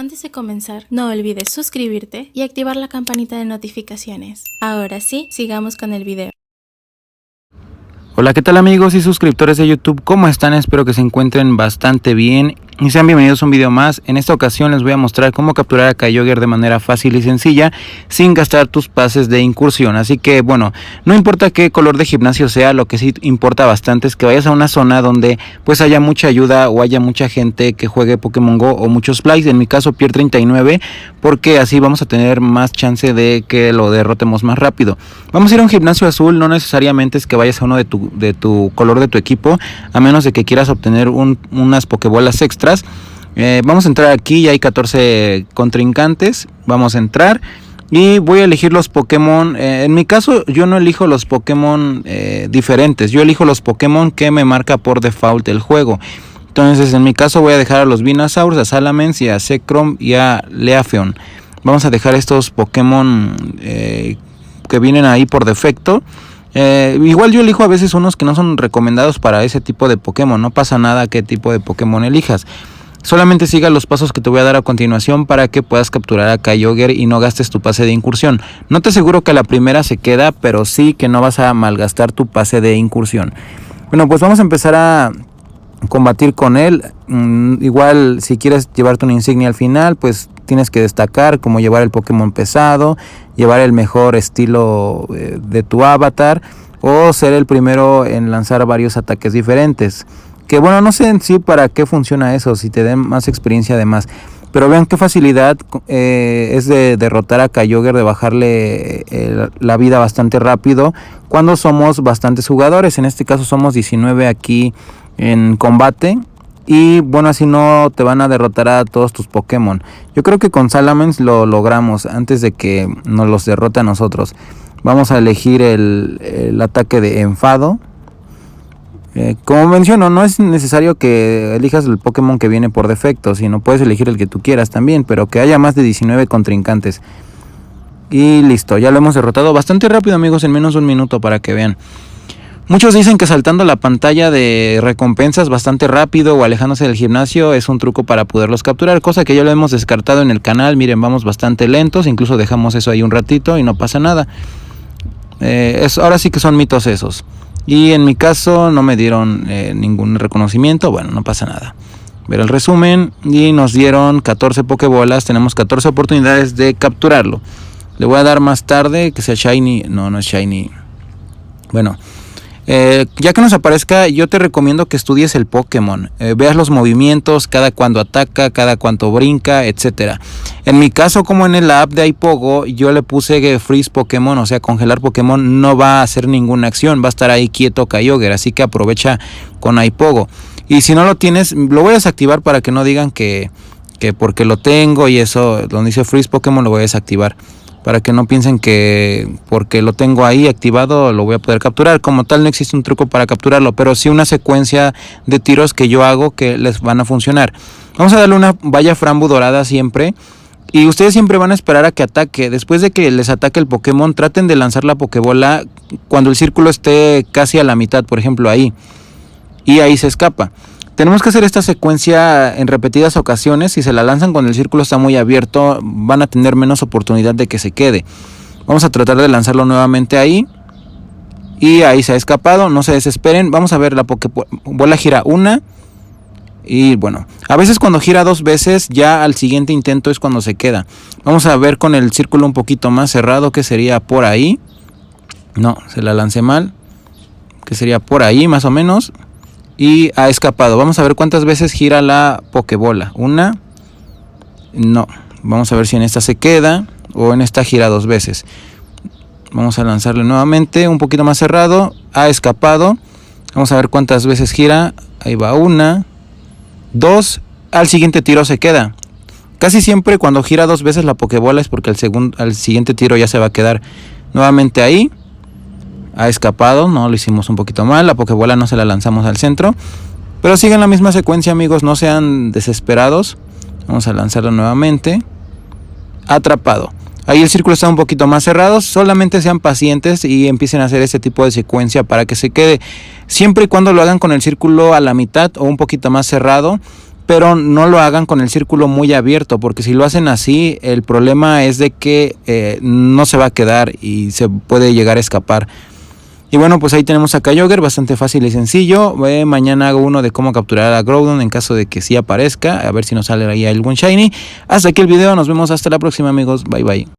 Antes de comenzar, no olvides suscribirte y activar la campanita de notificaciones. Ahora sí, sigamos con el video. Hola, ¿qué tal amigos y suscriptores de YouTube? ¿Cómo están? Espero que se encuentren bastante bien y sean bienvenidos a un video más. En esta ocasión les voy a mostrar cómo capturar a Kyogre de manera fácil y sencilla sin gastar tus pases de incursión. Así que bueno, no importa qué color de gimnasio sea, lo que sí importa bastante es que vayas a una zona donde pues haya mucha ayuda o haya mucha gente que juegue Pokémon Go o muchos plays. En mi caso Pier 39, porque así vamos a tener más chance de que lo derrotemos más rápido. Vamos a ir a un gimnasio azul, no necesariamente es que vayas a uno de tu color de tu equipo, a menos de que quieras obtener unas Pokébolas extras. Vamos a entrar aquí, ya hay 14 contrincantes, vamos a entrar y voy a elegir los Pokémon. En mi caso yo no elijo los Pokémon diferentes, yo elijo los Pokémon que me marca por default el juego. Entonces en mi caso voy a dejar a los Venusaur, a Salamence y a Zekrom y a Leafeon. Vamos a dejar estos Pokémon que vienen ahí por defecto. Igual yo elijo a veces unos que no son recomendados para ese tipo de Pokémon. No pasa nada qué tipo de Pokémon elijas. Solamente siga los pasos que te voy a dar a continuación para que puedas capturar a Kyogre y no gastes tu pase de incursión. No te aseguro que a la primera se queda, pero sí que no vas a malgastar tu pase de incursión. Bueno, pues vamos a empezar a combatir con él. Igual si quieres llevarte una insignia al final, pues tienes que destacar, como llevar el Pokémon pesado, llevar el mejor estilo de tu avatar, o ser el primero en lanzar varios ataques diferentes. Que bueno, no sé en sí para qué funciona eso, si te den más experiencia además. Pero vean qué facilidad es de derrotar a Kyogre, de bajarle la vida bastante rápido cuando somos bastantes jugadores. En este caso somos 19 aquí en combate. Y bueno, así no te van a derrotar a todos tus Pokémon. Yo creo que con Salamence lo logramos antes de que nos los derrote a nosotros. Vamos a elegir el ataque de enfado. Como menciono, no es necesario que elijas el Pokémon que viene por defecto, sino puedes elegir el que tú quieras también, pero que haya más de 19 contrincantes. Y listo, ya lo hemos derrotado bastante rápido amigos, en menos de un minuto para que vean. Muchos dicen que saltando la pantalla de recompensas bastante rápido o alejándose del gimnasio es un truco para poderlos capturar, cosa que ya lo hemos descartado en el canal. Miren, vamos bastante lentos, incluso dejamos eso ahí un ratito y no pasa nada. Ahora sí que son mitos esos. Y en mi caso no me dieron ningún reconocimiento, bueno, no pasa nada. Ver el resumen y nos dieron 14 Pokébolas, tenemos 14 oportunidades de capturarlo. Le voy a dar más tarde que sea Shiny, no es Shiny. Bueno. Ya que nos aparezca, yo te recomiendo que estudies el Pokémon, veas los movimientos, cada cuando ataca, cada cuánto brinca, etcétera. En mi caso, como en la app de Aipogo, yo le puse que Freeze Pokémon, o sea, congelar Pokémon, no va a hacer ninguna acción, va a estar ahí quieto Kyogre, así que aprovecha con Aipogo. Y si no lo tienes, lo voy a desactivar para que no digan que porque lo tengo y eso, donde dice Freeze Pokémon lo voy a desactivar. Para que no piensen que porque lo tengo ahí activado lo voy a poder capturar. Como tal no existe un truco para capturarlo, pero sí una secuencia de tiros que yo hago que les van a funcionar. Vamos a darle una valla Frambu dorada siempre. Y ustedes siempre van a esperar a que ataque. Después de que les ataque el Pokémon, traten de lanzar la Pokébola cuando el círculo esté casi a la mitad, por ejemplo ahí. Y ahí se escapa. Tenemos que hacer esta secuencia en repetidas ocasiones. Si se la lanzan cuando el círculo está muy abierto, van a tener menos oportunidad de que se quede. Vamos a tratar de lanzarlo nuevamente ahí. Y ahí se ha escapado, no se desesperen. Vamos a ver, la Pokébola gira una. Y bueno, a veces cuando gira dos veces, ya al siguiente intento es cuando se queda. Vamos a ver con el círculo un poquito más cerrado, que sería por ahí. No, se la lancé mal. Que sería por ahí más o menos. Y ha escapado. Vamos a ver cuántas veces gira la Pokébola. Una. No. Vamos a ver si en esta se queda. O en esta gira dos veces. Vamos a lanzarle nuevamente. Un poquito más cerrado. Ha escapado. Vamos a ver cuántas veces gira. Ahí va una. Dos. Al siguiente tiro se queda. Casi siempre cuando gira dos veces la Pokébola es porque al siguiente tiro ya se va a quedar. Nuevamente ahí. Ha escapado, no, lo hicimos un poquito mal. La Pokébola no se la lanzamos al centro. Pero siguen la misma secuencia amigos, no sean desesperados. Vamos a lanzarlo nuevamente. Atrapado. Ahí el círculo está un poquito más cerrado. Solamente sean pacientes y empiecen a hacer este tipo de secuencia para que se quede. Siempre y cuando lo hagan con el círculo a la mitad o un poquito más cerrado. pero no lo hagan con el círculo muy abierto, porque si lo hacen así, el problema es de que no se va a quedar y se puede llegar a escapar. Y bueno, pues ahí tenemos a Kyogre, bastante fácil y sencillo. Mañana hago uno de cómo capturar a Groudon en caso de que sí aparezca, a ver si nos sale ahí algún shiny. Hasta aquí el video, nos vemos hasta la próxima, amigos, bye bye.